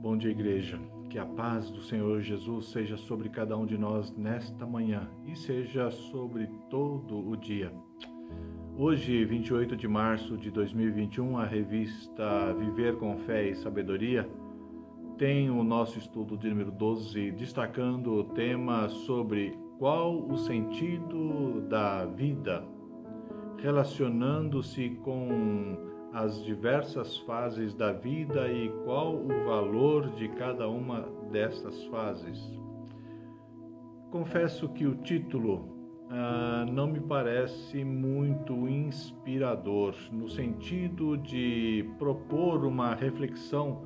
Bom dia, igreja. Que a paz do Senhor Jesus seja sobre cada um de nós nesta manhã e seja sobre todo o dia. Hoje, 28 de março de 2021, a revista Viver com Fé e Sabedoria tem o nosso estudo de número 12, destacando o tema sobre qual o sentido da vida, relacionando-se com as diversas fases da vida e qual o valor de cada uma dessas fases. Confesso que o título não me parece muito inspirador, no sentido de propor uma reflexão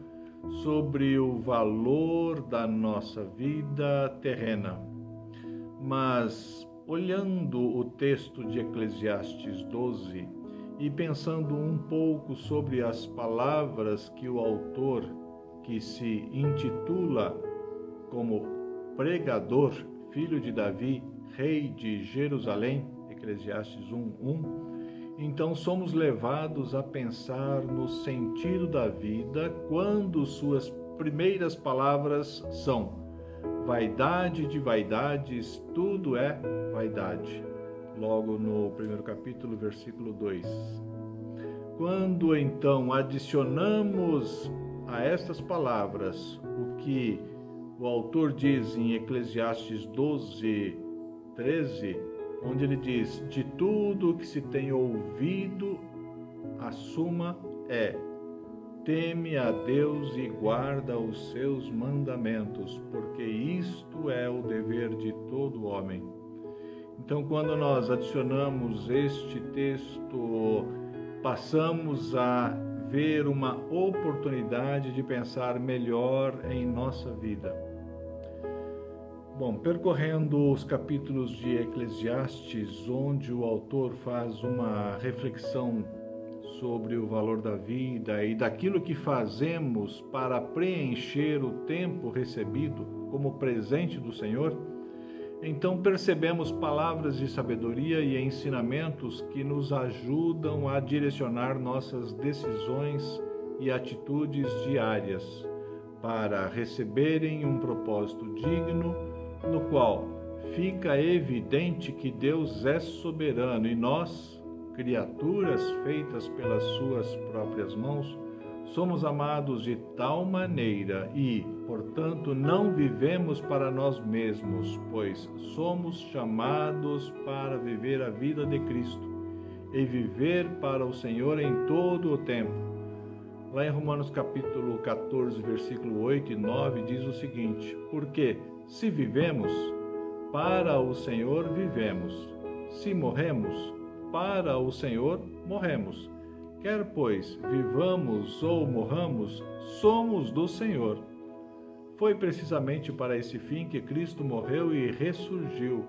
sobre o valor da nossa vida terrena. Mas, olhando o texto de Eclesiastes 12, e pensando um pouco sobre as palavras que o autor, que se intitula como pregador, filho de Davi, rei de Jerusalém, Eclesiastes 1:1, então somos levados a pensar no sentido da vida quando suas primeiras palavras são: vaidade de vaidades, tudo é vaidade. Logo no primeiro capítulo, versículo 2. Quando então adicionamos a estas palavras o que o autor diz em Eclesiastes 12:13, onde ele diz: de tudo que se tem ouvido, a suma é: teme a Deus e guarda os seus mandamentos, porque isto é o dever de todo homem. Então, quando nós adicionamos este texto, passamos a ver uma oportunidade de pensar melhor em nossa vida. Bom, percorrendo os capítulos de Eclesiastes, onde o autor faz uma reflexão sobre o valor da vida e daquilo que fazemos para preencher o tempo recebido como presente do Senhor, então percebemos palavras de sabedoria e ensinamentos que nos ajudam a direcionar nossas decisões e atitudes diárias para receberem um propósito digno, no qual fica evidente que Deus é soberano e nós, criaturas feitas pelas suas próprias mãos, somos amados de tal maneira e, portanto, não vivemos para nós mesmos, pois somos chamados para viver a vida de Cristo e viver para o Senhor em todo o tempo. Lá em Romanos capítulo 14, versículo 8 e 9, diz o seguinte: porque se vivemos, para o Senhor vivemos, se morremos, para o Senhor morremos. Quer, pois, vivamos ou morramos, somos do Senhor. Foi precisamente para esse fim que Cristo morreu e ressurgiu,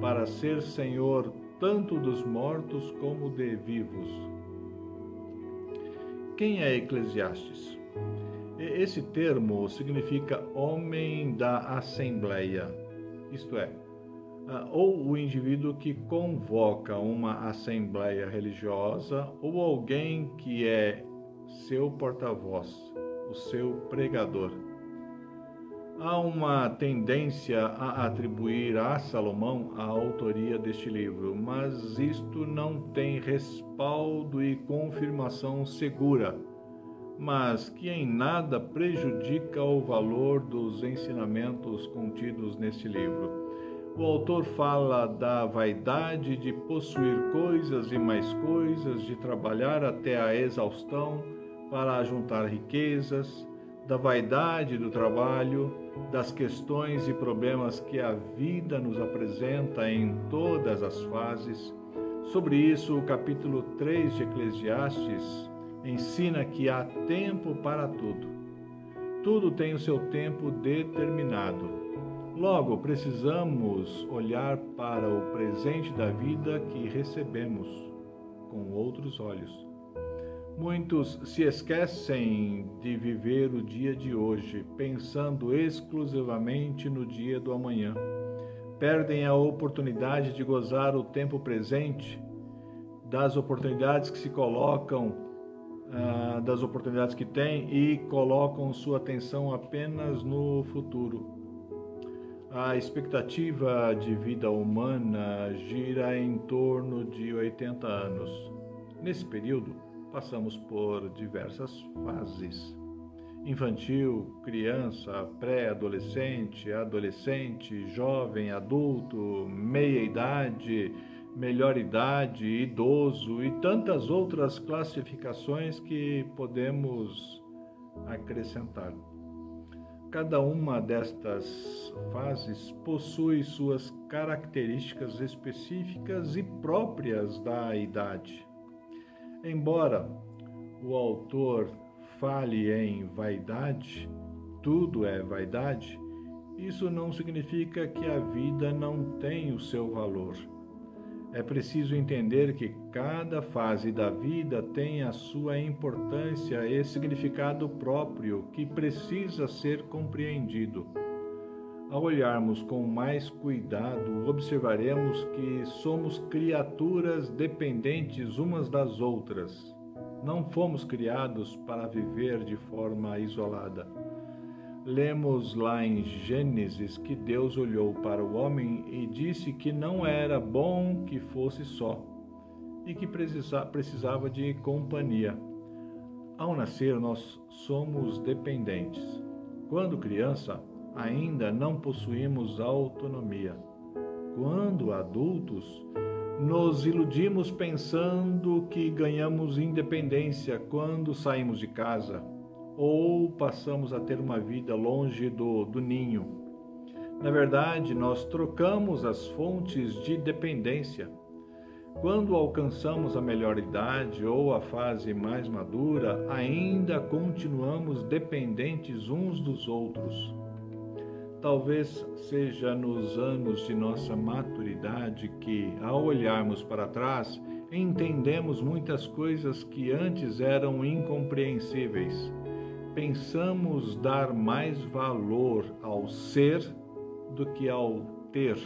para ser Senhor tanto dos mortos como de vivos. Quem é Eclesiastes? Esse termo significa homem da assembleia, isto é, ou o indivíduo que convoca uma assembleia religiosa ou alguém que é seu porta-voz, o seu pregador. Há uma tendência a atribuir a Salomão a autoria deste livro, mas isto não tem respaldo e confirmação segura, mas que em nada prejudica o valor dos ensinamentos contidos neste livro. O autor fala da vaidade de possuir coisas e mais coisas, de trabalhar até a exaustão para juntar riquezas, da vaidade do trabalho, das questões e problemas que a vida nos apresenta em todas as fases. Sobre isso, o capítulo 3 de Eclesiastes ensina que há tempo para tudo. Tudo tem o seu tempo determinado. Logo, precisamos olhar para o presente da vida que recebemos com outros olhos. Muitos se esquecem de viver o dia de hoje, pensando exclusivamente no dia do amanhã. Perdem a oportunidade de gozar o tempo presente, das oportunidades que se colocam das oportunidades que têm e colocam sua atenção apenas no futuro. A expectativa de vida humana gira em torno de 80 anos. Nesse período, passamos por diversas fases: infantil, criança, pré-adolescente, adolescente, jovem, adulto, meia-idade, melhor idade, idoso e tantas outras classificações que podemos acrescentar. Cada uma destas fases possui suas características específicas e próprias da idade. Embora o autor fale em vaidade, tudo é vaidade, isso não significa que a vida não tem o seu valor. É preciso entender que cada fase da vida tem a sua importância e significado próprio que precisa ser compreendido. Ao olharmos com mais cuidado, observaremos que somos criaturas dependentes umas das outras. Não fomos criados para viver de forma isolada. Lemos lá em Gênesis que Deus olhou para o homem e disse que não era bom que fosse só e que precisava de companhia. Ao nascer, nós somos dependentes. Quando criança, ainda não possuímos autonomia. Quando adultos, nos iludimos pensando que ganhamos independência quando saímos de casa ou passamos a ter uma vida longe do ninho. Na verdade, nós trocamos as fontes de dependência. Quando alcançamos a melhor idade ou a fase mais madura, ainda continuamos dependentes uns dos outros. Talvez seja nos anos de nossa maturidade que, ao olharmos para trás, entendemos muitas coisas que antes eram incompreensíveis. Pensamos dar mais valor ao ser do que ao ter.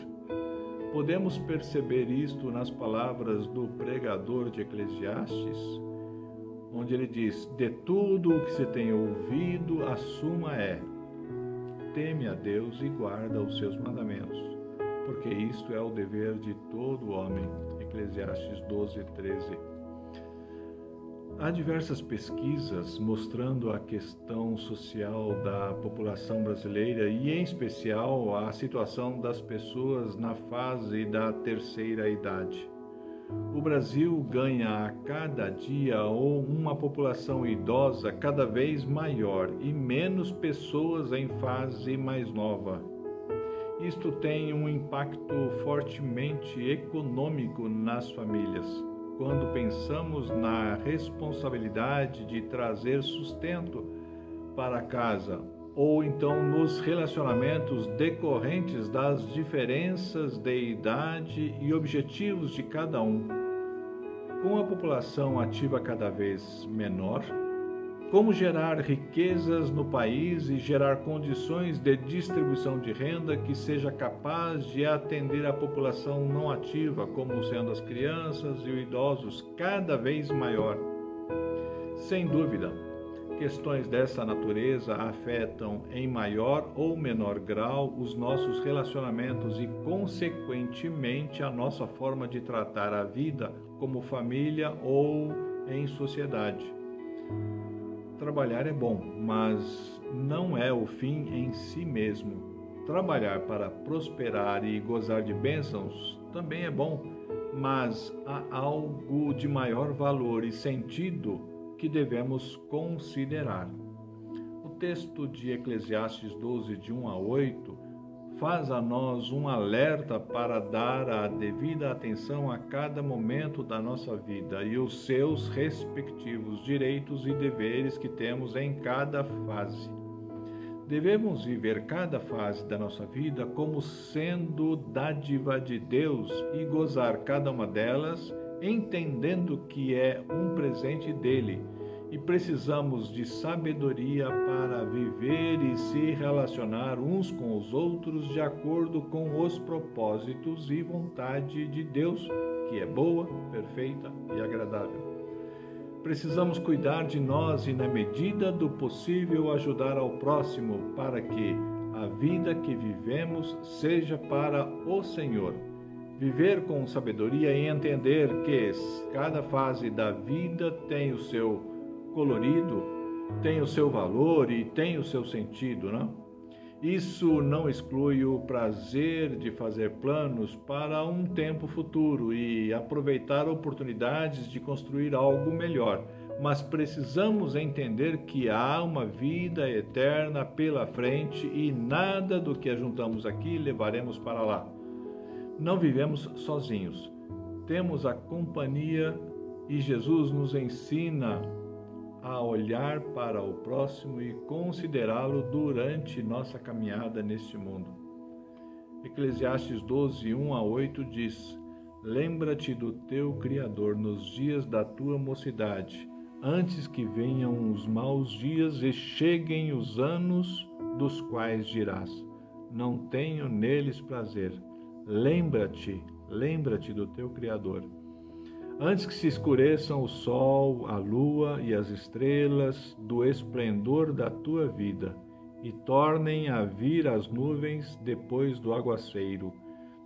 Podemos perceber isto nas palavras do pregador de Eclesiastes, onde ele diz: de tudo o que se tem ouvido, a suma é: teme a Deus e guarda os seus mandamentos, porque isto é o dever de todo homem. Eclesiastes 12:13. Há diversas pesquisas mostrando a questão social da população brasileira e, em especial, a situação das pessoas na fase da terceira idade. O Brasil ganha a cada dia uma população idosa cada vez maior e menos pessoas em fase mais nova. Isto tem um impacto fortemente econômico nas famílias. Quando pensamos na responsabilidade de trazer sustento para casa, ou então nos relacionamentos decorrentes das diferenças de idade e objetivos de cada um. Com a população ativa cada vez menor, como gerar riquezas no país e gerar condições de distribuição de renda que seja capaz de atender a população não ativa, como sendo as crianças e os idosos, cada vez maior. Sem dúvida, questões dessa natureza afetam em maior ou menor grau os nossos relacionamentos e, consequentemente, a nossa forma de tratar a vida como família ou em sociedade. Trabalhar é bom, mas não é o fim em si mesmo. Trabalhar para prosperar e gozar de bênçãos também é bom, mas há algo de maior valor e sentido que devemos considerar. O texto de Eclesiastes 12, de 1 a 8, faz a nós um alerta para dar a devida atenção a cada momento da nossa vida e os seus respectivos direitos e deveres que temos em cada fase. Devemos viver cada fase da nossa vida como sendo dádiva de Deus e gozar cada uma delas, entendendo que é um presente dele, e precisamos de sabedoria para viver e se relacionar uns com os outros de acordo com os propósitos e vontade de Deus, que é boa, perfeita e agradável. Precisamos cuidar de nós e, na medida do possível, ajudar ao próximo para que a vida que vivemos seja para o Senhor. Viver com sabedoria e entender que cada fase da vida tem o seu colorido, tem o seu valor e tem o seu sentido, não? Isso não exclui o prazer de fazer planos para um tempo futuro e aproveitar oportunidades de construir algo melhor, mas precisamos entender que há uma vida eterna pela frente e nada do que ajuntamos aqui levaremos para lá. Não vivemos sozinhos, temos a companhia e Jesus nos ensina a olhar para o próximo e considerá-lo durante nossa caminhada neste mundo. Eclesiastes 12, 1-8 diz: Lembra-te do teu Criador nos dias da tua mocidade, antes que venham os maus dias e cheguem os anos dos quais dirás: não tenho neles prazer. Lembra-te do teu Criador. Antes que se escureçam o sol, a lua e as estrelas do esplendor da tua vida, e tornem a vir as nuvens depois do aguaceiro,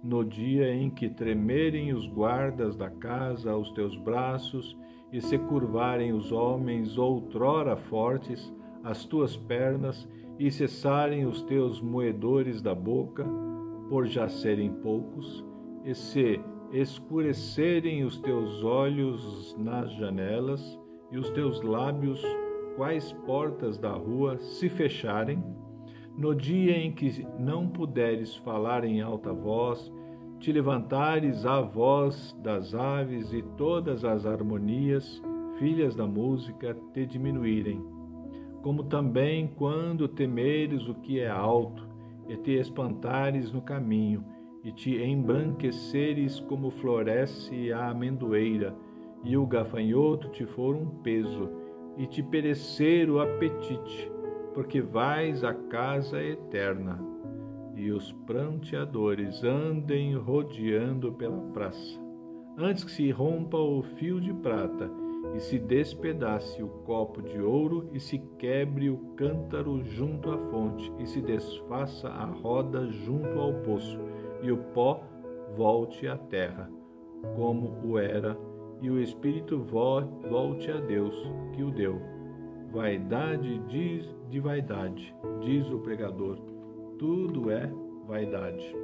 no dia em que tremerem os guardas da casa aos teus braços, e se curvarem os homens outrora fortes, as tuas pernas, e cessarem os teus moedores da boca, por já serem poucos, e se escurecerem os teus olhos nas janelas, e os teus lábios, quais portas da rua, se fecharem, no dia em que não puderes falar em alta voz, te levantares à voz das aves e todas as harmonias, filhas da música, te diminuírem. Como também quando temeres o que é alto, e te espantares no caminho, e te embranqueceres como floresce a amendoeira, e o gafanhoto te for um peso, e te perecer o apetite, porque vais à casa eterna, e os pranteadores andem rodeando pela praça. Antes que se rompa o fio de prata, e se despedace o copo de ouro, e se quebre o cântaro junto à fonte, e se desfaça a roda junto ao poço, e o pó volte à terra, como o era, e o espírito volte a Deus, que o deu. Vaidade de vaidade, diz o pregador, tudo é vaidade.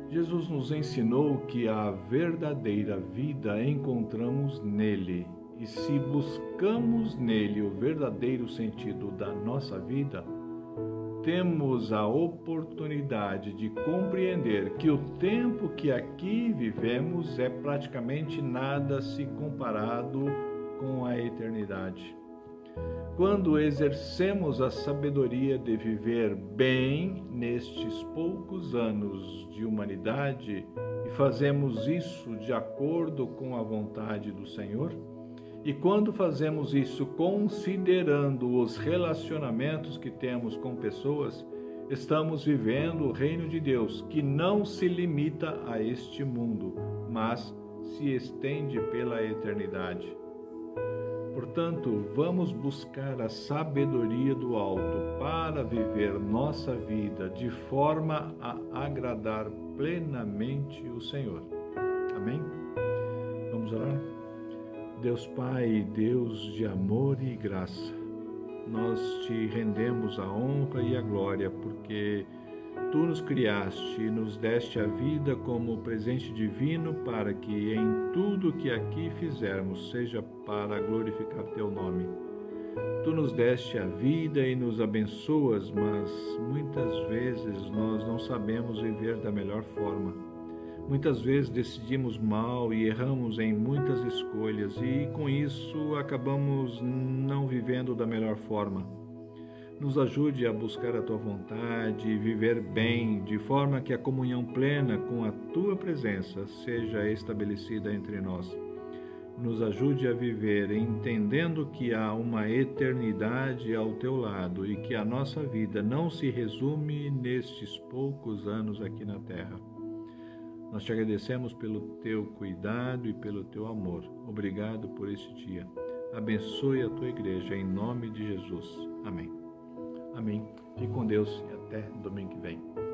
Jesus nos ensinou que a verdadeira vida encontramos nele, e se buscamos nele o verdadeiro sentido da nossa vida, temos a oportunidade de compreender que o tempo que aqui vivemos é praticamente nada se comparado com a eternidade. Quando exercemos a sabedoria de viver bem nestes poucos anos de humanidade e fazemos isso de acordo com a vontade do Senhor, e quando fazemos isso considerando os relacionamentos que temos com pessoas, estamos vivendo o reino de Deus, que não se limita a este mundo, mas se estende pela eternidade. Portanto, vamos buscar a sabedoria do alto para viver nossa vida de forma a agradar plenamente o Senhor. Amém? Vamos orar? Deus Pai, Deus de amor e graça, nós te rendemos a honra e a glória, porque Tu nos criaste e nos deste a vida como presente divino para que em tudo que aqui fizermos seja para glorificar Teu nome. Tu nos deste a vida e nos abençoas, mas muitas vezes nós não sabemos viver da melhor forma. Muitas vezes decidimos mal e erramos em muitas escolhas e, com isso, acabamos não vivendo da melhor forma. Nos ajude a buscar a Tua vontade e viver bem, de forma que a comunhão plena com a Tua presença seja estabelecida entre nós. Nos ajude a viver entendendo que há uma eternidade ao Teu lado e que a nossa vida não se resume nestes poucos anos aqui na Terra. Nós te agradecemos pelo teu cuidado e pelo teu amor. Obrigado por este dia. Abençoe a tua igreja, em nome de Jesus. Amém. Amém. Fique com Deus e até domingo que vem.